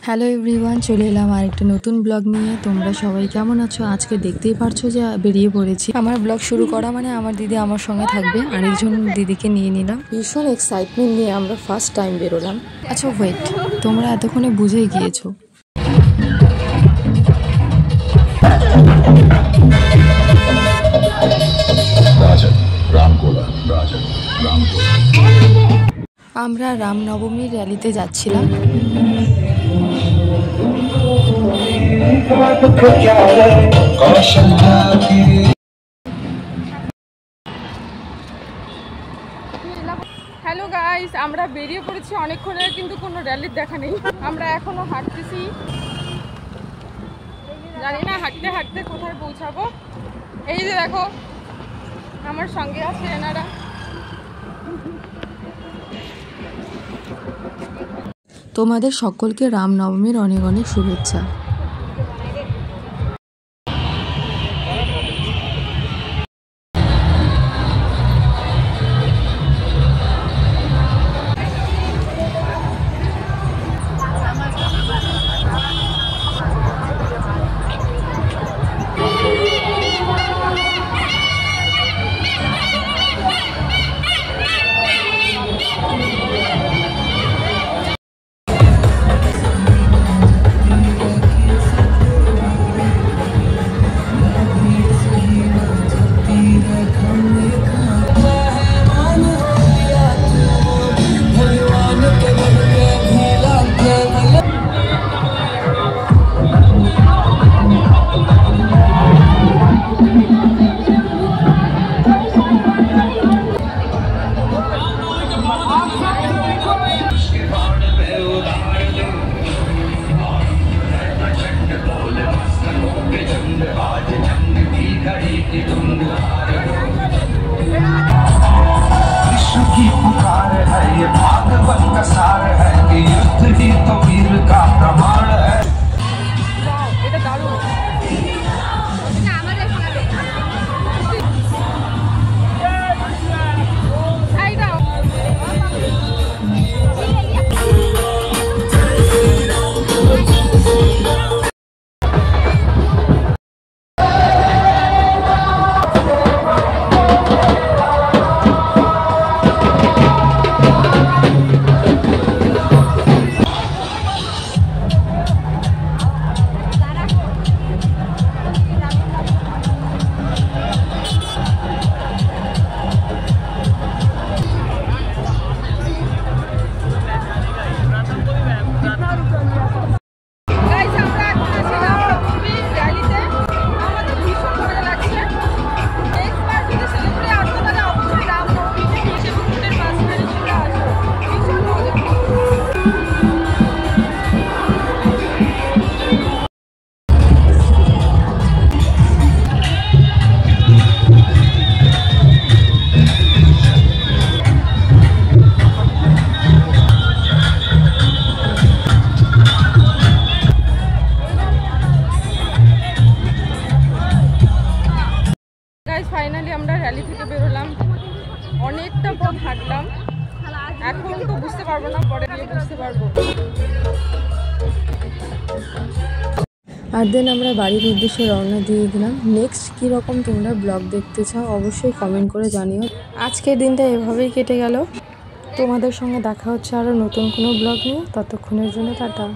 Hello everyone, চলে এলাম আরেকটা নতুন ব্লগ নিয়ে। তোমরা সবাই কেমন আছো? আজকে দেখতেই পারছো যে বেরিয়ে পড়েছি। আমার ব্লগ শুরু করা মানে আমার দিদি আমার সঙ্গে থাকবে, আরেকজন দিদিকে নিয়ে নিলাম। ভীষণ এক্সাইটমেন্ট নিয়ে আমরা ফার্স্ট টাইম বেরোলাম। আচ্ছা ওয়েট, তোমরা এতক্ষণে বুঝেই গিয়েছো। আমরা রামনবমীর র্যালিতে যাচ্ছিলাম। হ্যালো গাইস, আমরা বেরিয়ে পড়েছি অনেকক্ষণের, কিন্তু কোনো র্যালির দেখা নেই। আমরা এখনো হাঁটতেছি, জানি না হাঁটতে হাঁটতে কোথায় পৌঁছাবো। এই যে দেখো আমার সঙ্গে আছে এনারা। তোমাদের সকলকে রামনবমীর অনেক অনেক শুভেচ্ছা। विश्व की पुकार है, ये भागवत का सार है कि युद्ध ही तो वीर का प्रमाण है। এটা দারুণ। ফাইনালি আমরা র্যালি থেকে বেরোলাম, অনেকটা পথ হাঁটলাম। এখন তো বুঝতে পারবো না, পরে গিয়ে বুঝতে পারবো। আর দেন আমরা বাড়ির উদ্দেশ্যে রওনা দিয়ে দিলাম। নেক্সট কীরকম তোমরা ব্লগ দেখতে চাও অবশ্যই কমেন্ট করে জানিও। আজকের দিনটা এভাবেই কেটে গেল। তোমাদের সঙ্গে দেখা হচ্ছে আরও নতুন কোনো ব্লগ নিয়ে। ততক্ষণের জন্য টাটা।